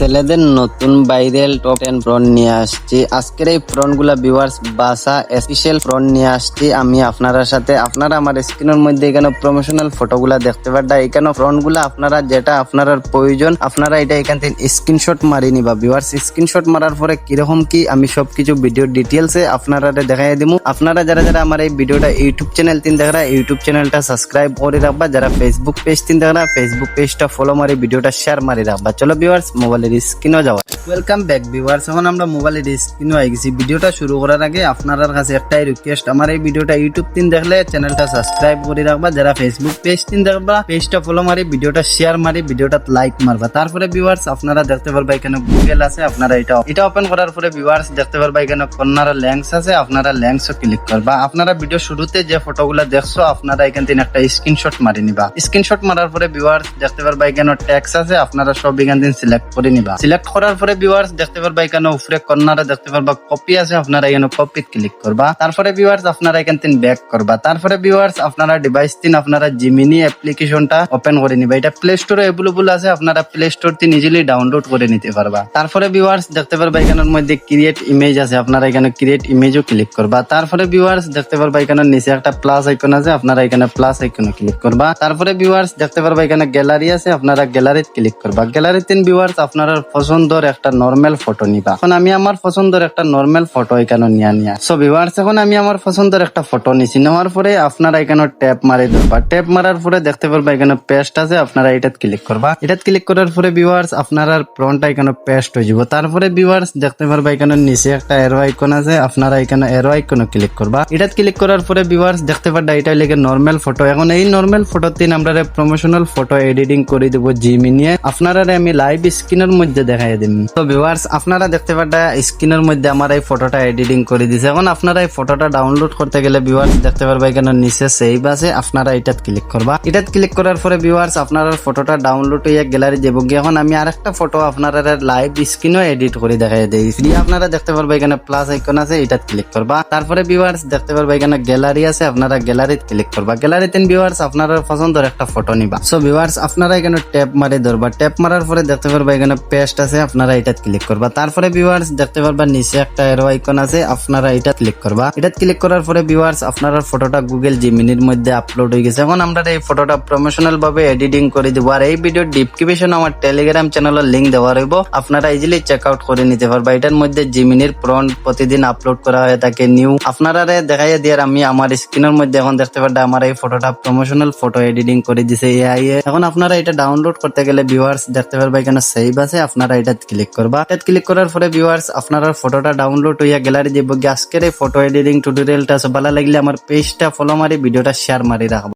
ছেলেদের নতুন viral top 10 phone নিয়ে আসছি। আজকের এই ফোনগুলা ভিউয়ার্স বাসা স্পেশাল ফোন নিয়ে আসছি আমি আপনারা সাথে। আপনারা আমার স্ক্রিনের মধ্যে এখানে প্রমোশনাল ফটোগুলা দেখতে পারবেন। এখানে ফোনগুলা আপনারা যেটা আপনার প্রয়োজন আপনারা এটা এখান থেকে স্ক্রিনশট মারি নিবা। ভিউয়ার্স স্ক্রিনশট মারার পরে কিরকম কি আমি সবকিছু ভিডিও ডিটেলসে আপনারা দেখাই দিমু। আপনারা যারা যারা আমার এই ভিডিওটা ইউটিউব চ্যানেল তিন দেখরা ইউটিউব চ্যানেলটা সাবস্ক্রাইব করে রাখবা। যারা ফেসবুক পেজ তিন দেখরা ফেসবুক পেজটা ফলো মারি ভিডিওটা শেয়ার মারি রাখবা। চলো ভিউয়ার্স মোবাইলের স্ক্রিনও যাওয়া। Welcome back viewers. এখন আমরা মোবাইলের স্ক্রিনও আই গেছি। ভিডিওটা শুরু করার আগে আপনাদের কাছে একটাই রিকোয়েস্ট, আমার এই ভিডিওটা ইউটিউব তিন দেখলে চ্যানেলটা সাবস্ক্রাইব করে রাখবা। যারা ফেসবুক পেজ তিন দেখবা পেজটা ফলো মারি ভিডিওটা শেয়ার মারি ভিডিওটা লাইক মারবা। তারপরে ভিউয়ার্স আপনারা দেখতে পারবা এখানে গুগল আছে, আপনারা এটা ওপেন করার পরে ভিউয়ার্স দেখতে পারবা এখানে কর্নার লেন্স আছে, আপনারা লেন্সও ক্লিক করবা। আপনারা ভিডিও শুরুতে যে ফটোগুলো দেখছো আপনারা এখান থেকে একটা স্ক্রিনশট মারি নিবা। স্ক্রিনশট মারার পরে ভিউয়ার্স দেখতে পারবা এখানে ট্যাক্স আছে, আপনারা সব এখান থেকে সিলেক্ট করে নিবা। সিলেক্ট করার পরে ভিউয়ার্স দেখতে পারবা এখানে উপরে কর্নারে দেখতে পারবা কপি আছে, আপনারা এখানে কপি ক্লিক করবা। তারপরে ভিউয়ার্স আপনারা এখান থেকে ব্যাক করবা। তারপরে ভিউয়ার্স আপনারা ডিভাইস তিন আপনারা জিমিনি অ্যাপ্লিকেশনটা ওপেন করে নিবা। এটা প্লে স্টোরে অ্যাভেলেবল আছে, আপনারা প্লে স্টোর থেকে ইজিলি ডাউনলোড করে নিতে পারবা। তারপরে ভিউয়ার্স দেখতে পারবা এখানের মধ্যে ক্রিয়েট ইমেজ আছে, আপনারা এখানে ক্রিয়েট ইমেজও ক্লিক করবা। তারপরে ভিউয়ার্স দেখতে পারবা এখানে নিচে একটা প্লাস আইকন আছে, আপনারা এখানে প্লাস আইকনে ক্লিক করবা। তারপরে ভিউয়ার্স দেখতে পারবা এখানে গ্যালারি আছে, আপনারা গ্যালারিতে ক্লিক করবা। গ্যালারিতে ভিউয়ার্স আপনারা পছন্দের একটা নরমাল ফটো নিবা। এখন আমি আমার পছন্দের একটা নরমাল ফটো এখানে নিয়া সো ভিউয়ার্স এখন আমি আমার পছন্দের একটা ফটো নিছি। নেওয়ার পরে আপনারা এখানে ট্যাপ মারি ধরবা। ট্যাপ মারার পরে দেখতে পারবা এখানে পেস্ট আছে, আপনারা এটাতে ক্লিক করবা। এটাতে ক্লিক করার পরে ভিউয়ার্স আপনারা ফ্রন্টটা এখানে পেস্ট হয়ে যাব। তারপরে ভিউয়ার্স দেখতে পারবা এখানে নিচে একটা এরো আইকন আছে, আপনারা এখানে এরো আইকনে ক্লিক করবা। এটাতে ক্লিক করার পরে ভিউয়ার্স দেখতে পারবা এটা লেগে নরমাল ফটো। এখন এই নরমাল ফটো তিন আমরা প্রমোশনাল ফটো এডিটিং করে দেব জিমিনিয়ে। আপনারা আমি লাইভ স্ক্রিনের মধ্যে দেখাই দিন। তো ভিউয়ার্স আপনারা দেখতে পারবা স্ক্রিনের মধ্যে আমার এই ফটোটা এডিটিং করে দিছে। এখন আপনারা এই ফটোটা ডাউনলোড করতে গেলে ভিউয়ার্স দেখতে পারবা এখানে নিচে সেভ আছে, আপনারা এটাতে ক্লিক করবা। এটাতে ক্লিক করার পরে ভিউয়ার্স আপনারা ফটোটা ডাউনলোড হয়ে গ্যালারি দেব। এখন আমি আরেকটা ফটো আপনারা লাইভ স্ক্রিনও এডিট করে দেখাই দেই। আপনারা দেখতে পারবা এখানে প্লাস আইকন আছে, এটাতে ক্লিক করবা। তারপরে ভিউয়ার্স দেখতে পারবা এখানে গ্যালারি আছে, আপনারা গ্যালারিতে ক্লিক করবা। গ্যালারিতে ভিউয়ার্স আপনারা পছন্দের একটা ফটো নিবা। সো ভিউয়ার্স আপনারা এখানে ট্যাপ মারি ধরবা। ট্যাপ মারার পরে দেখতে পারবা এখানে পেস্ট আছে, আপনারা এটাতে ক্লিক করবা। তারপরে ভিউয়ার্স দেখতে পারবা নিচে একটা এরো আইকন আছে, আপনারা এটা ক্লিক করবা। এটাতে ক্লিক করার পরে ভিউয়ার্স আপনারা ফটোটা গুগল জিমিনির মধ্যে আপলোড হয়ে গেছে। এখন আমরা এই ফটোটা প্রমোশনাল ভাবে এডিটিং করে দিব। আর এই ভিডিও ডিসক্রিপশন আমার টেলিগ্রাম চ্যানেলের লিংক দেওয়া রইব, আপনারা ইজিলি চেক আউট করে নিতে পারবা। এটার মধ্যে জিমিনির প্রম্পট প্রতিদিন আপলোড করা হয়ে থাকে নিউ। আপনারা দেখাইয়া দিয়ে আমি আমার স্ক্রিনের মধ্যে এখন দেখতে পারবা আমার এই ফটোটা প্রমোশনাল ফটো এডিটিং করে দিছে এআই এ। এখন আপনারা এটা ডাউনলোড করতে গেলে ভিউয়ার্স দেখতে পারবা এখানে সেভ আছে, আপনারা এটা ক্লিক করবা। এটা ক্লিক করার পরে ভিউয়ার্স আপনারা ফটোটা ডাউনলোড হইয়া গ্যালারি দিব। আজকের এই ফটো এডিটিং টিউটোরিয়ালটা ভালো লাগলে আমার পেজটা ফলো মারি ভিডিওটা শেয়ার মারি রাখবো।